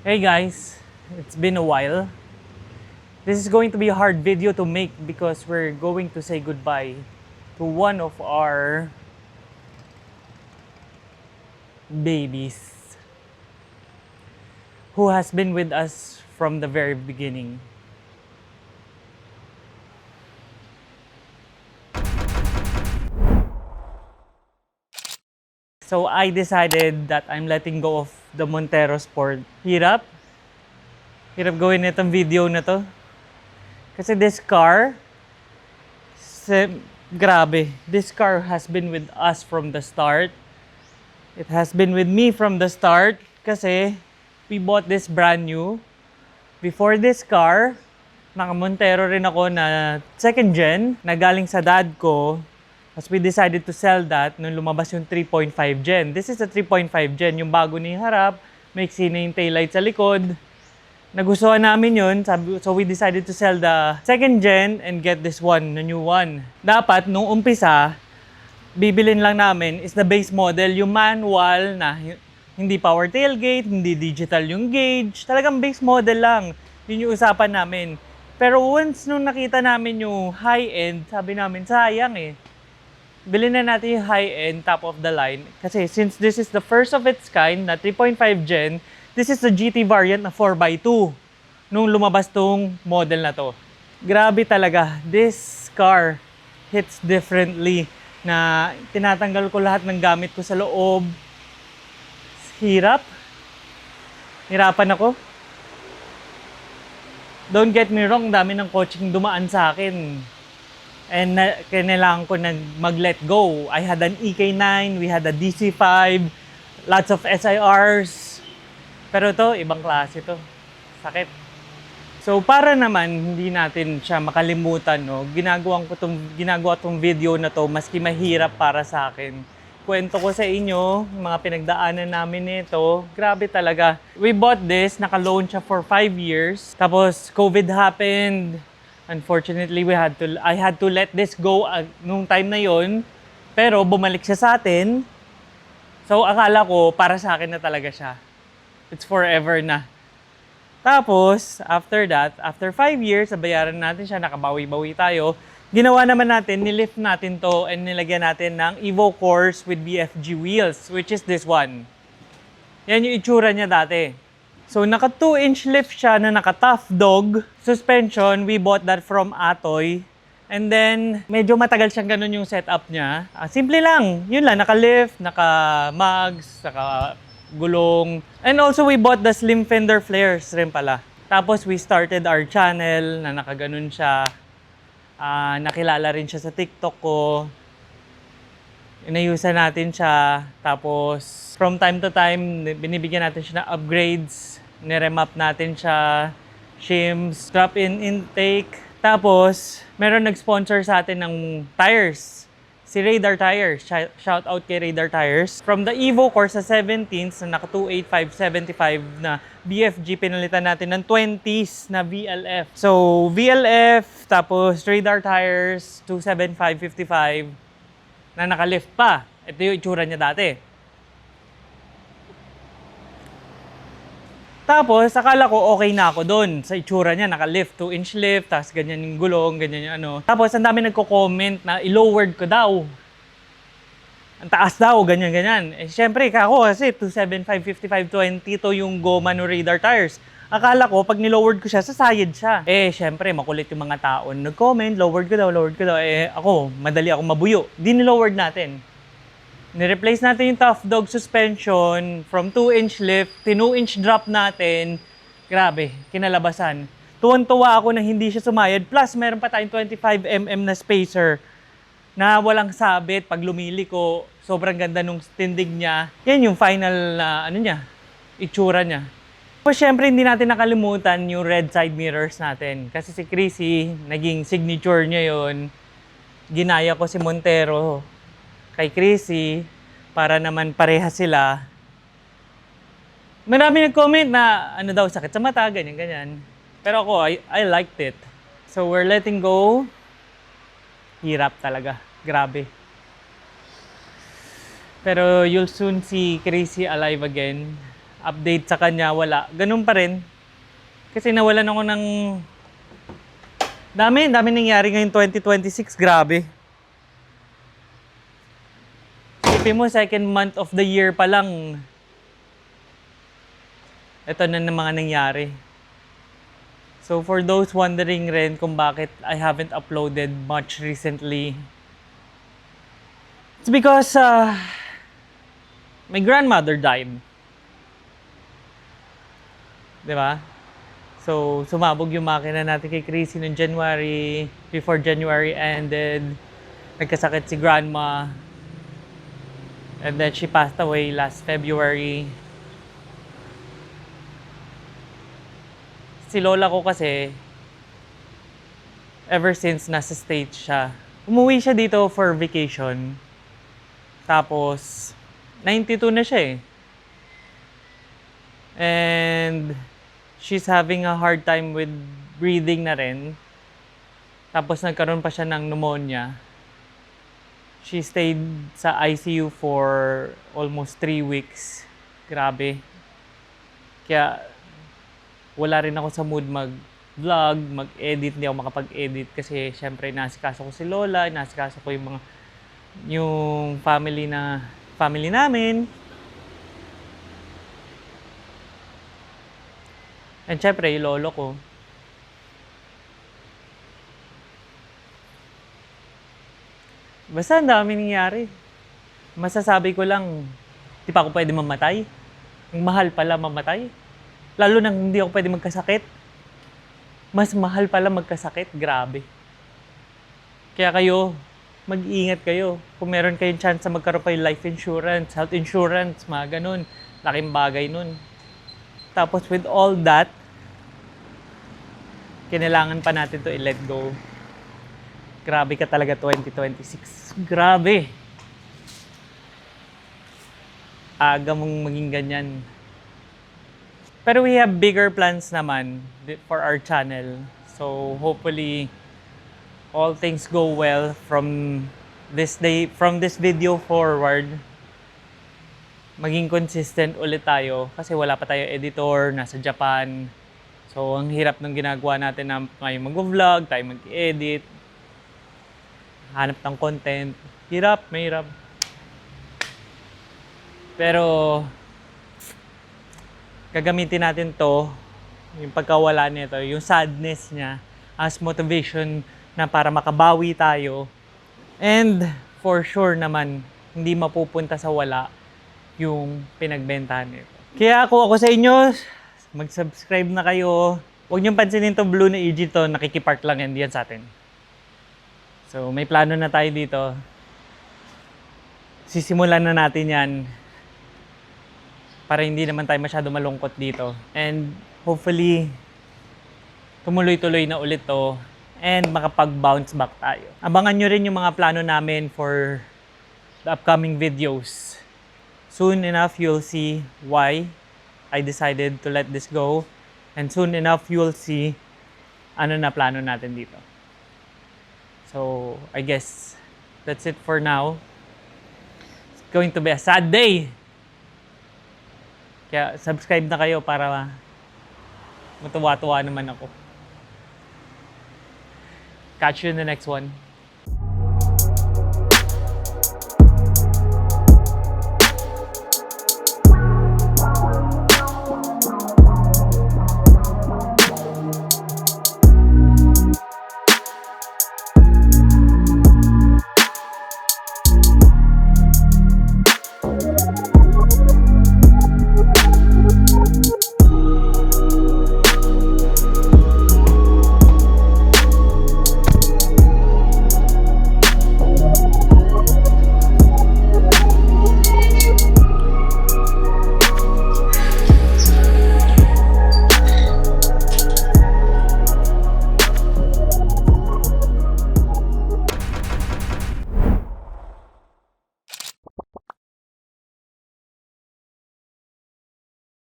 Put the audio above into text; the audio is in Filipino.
Hey guys, it's been a while. This is going to be a hard video to make because we're going to say goodbye to one of our babies who has been with us from the very beginning. So I decided that I'm letting go of the Montero Sport. Hirap. Hirap gawin itong video na to. Kasi this car, grabe. This car has been with us from the start. It has been with me from the start kasi we bought this brand new. Before this car, naka-Montero rin ako na second gen na galing sa dad ko. As we decided to sell that nung lumabas yung 3.5 gen. This is a 3.5 gen, yung bago na yung harap, may na yung taillight sa likod. Nagustuhan namin yun, so we decided to sell the second gen and get this one, the new one. Dapat, nung umpisa, bibilin lang namin is the base model, yung manual na hindi power tailgate, hindi digital yung gauge, talagang base model lang. Yun yung usapan namin. Pero once nung nakita namin yung high-end, sabi namin, sayang eh. Bilhin na natin yung high-end, top of the line. Kasi since this is the first of its kind na 3.5 gen, this is the GT variant na 4x2 nung lumabas tong model na to. Grabe talaga. This car hits differently na tinatanggal ko lahat ng gamit ko sa loob. Hirap. Hirapan ako. Don't get me wrong, dami ng coaching dumaan sa akin. And kailangan ko na mag-let go. I had an EK9, we had a DC5, lots of SIRs. Pero ito, ibang klase to. Sakit. So para naman hindi natin siya makalimutan, no, ginagawa tong video na to maski mahirap para sa akin. Kwento ko sa inyo, mga pinagdaanan namin nito. Grabe talaga. We bought this, naka-loan siya for 5 years. Tapos COVID happened. Unfortunately, I had to let this go nung time na yon. Pero bumalik siya sa atin. So akala ko para sa akin na talaga siya. It's forever na. Tapos, after that, after 5 years, nabayaran natin siya, nakabawi-bawi tayo. Ginawa naman natin, nilift natin to and nilagyan natin ng Evo Course with BFG wheels, which is this one. Yan yung itsura niya dati. So, naka 2-inch lift siya na naka Tough Dog suspension. We bought that from Atoy. And then, medyo matagal siyang ganun yung setup niya. Simple lang. Yun lang, naka-lift, naka-mugs, naka-gulong. And also, we bought the slim fender flares rin pala. Tapos, we started our channel na nakaganon siya. Nakilala rin siya sa TikTok ko. Inayusan natin siya. Tapos, from time to time, binibigyan natin siya ng upgrades. Niremap natin siya. Shims, drop-in intake. Tapos, meron nag-sponsor sa atin ng tires. Si Radar Tires. Shout out kay Radar Tires. From the Evo Course sa 17s na naka 28575 na BFG, pinalitan natin ng 20s na VLF. So, VLF, tapos Radar Tires, 27555 na naka-lift pa. Ito yung itsura niya dati. Tapos, akala ko okay na ako doon sa itsura niya. Naka-lift, 2-inch lift, tapos ganyan yung gulong, ganyan yung ano. Tapos, ang dami nagko-comment na i-lowered ko daw. Ang taas daw, ganyan-ganyan. Eh, syempre, ako kasi 275-55-20 to yung goma no Radar Tires. Akala ko, pag nilowered ko siya, sasayad siya. Eh, syempre, makulit yung mga tao. Nag-comment, lowered ko daw. Eh, ako, madali ako mabuyo. Di nilowered natin. Ni-replace natin yung Tough Dog suspension from 2-inch lift, 2-inch drop natin. Grabe, kinalabasan. Tuwan-tuwa ako na hindi siya sumayad. Plus, meron pa tayong 25mm na spacer na walang sabit. Pag lumili ko, sobrang ganda nung tindig niya. Yan yung final na itsura niya. Tapos syempre, hindi natin nakalimutan yung red side mirrors natin. Kasi si Chrissy, naging signature niya yon. Ginaya ko si Montero kay Chrissy para naman pareha sila. Marami nag-comment na daw, sakit sa mata, ganyan. Pero ako, I liked it. So we're letting go. Hirap talaga. Grabe. Pero you'll soon see Chrissy alive again. update sa kanya, wala. Ganun pa rin. Kasi nawalan ako ng dami nangyari ngayong 2026, grabe. Isipin mo, second month of the year pa lang, ito na ng mga nangyari. So for those wondering rin kung bakit I haven't uploaded much recently, it's because my grandmother died. Diba? So, sumabog yung makina natin kay Chrissy noong January, before January ended. Nagkasakit si grandma. And then she passed away last February. Si lola ko kasi, ever since nasa States siya, umuwi siya dito for vacation. Tapos, 92 na siya eh. And she's having a hard time with breathing na rin. Tapos nagkaroon pa siya ng pneumonia. She stayed sa ICU for almost 3 weeks. Grabe. Kaya wala rin ako sa mood mag-vlog, mag-edit. Hindi ako makapag-edit kasi syempre nasikaso ko si Lola, nasikaso ko yung family namin. And syempre, yung lolo ko. Basta ang dami nangyari. Masasabi ko lang, di pa ako pwede mamatay. Ang mahal pala mamatay. Lalo nang hindi ako pwede magkasakit. Mas mahal pala magkasakit. Grabe. Kaya kayo, mag-iingat kayo. Kung meron kayong chance na magkaroon kayo life insurance, health insurance, mga ganun. Laking bagay nun. Tapos with all that, kinailangan pa natin to i-let go. Grabe ka talaga 2026. Grabe. Aga mong maging ganyan. Pero we have bigger plans naman for our channel. So hopefully all things go well from this video forward. Maging consistent ulit tayo kasi wala pa tayo editor, nasa Japan. So, ang hirap ng ginagawa natin na tayo mag-vlog, tayo mag-edit, hanap ng content. Mahirap. Pero, gagamitin natin to, yung pagkawala nito, yung sadness niya, as motivation na para makabawi tayo. And, for sure naman, hindi mapupunta sa wala yung pinagbentahan nito. Kaya ako sa inyo, mag-subscribe na kayo. Huwag niyong pansinin to blue na EG to, nakikipark lang yan sa atin. So, may plano na tayo dito. Sisimulan na natin yan para hindi naman tayo masyado malungkot dito. And hopefully, tumuloy-tuloy na ulit to and makapag-bounce back tayo. Abangan nyo rin yung mga plano namin for the upcoming videos. Soon enough, you'll see why I decided to let this go. And soon enough, you'll see ano na plano natin dito. So, I guess that's it for now. It's going to be a sad day. Kaya subscribe na kayo para matuwa-tuwa naman ako. Catch you in the next one.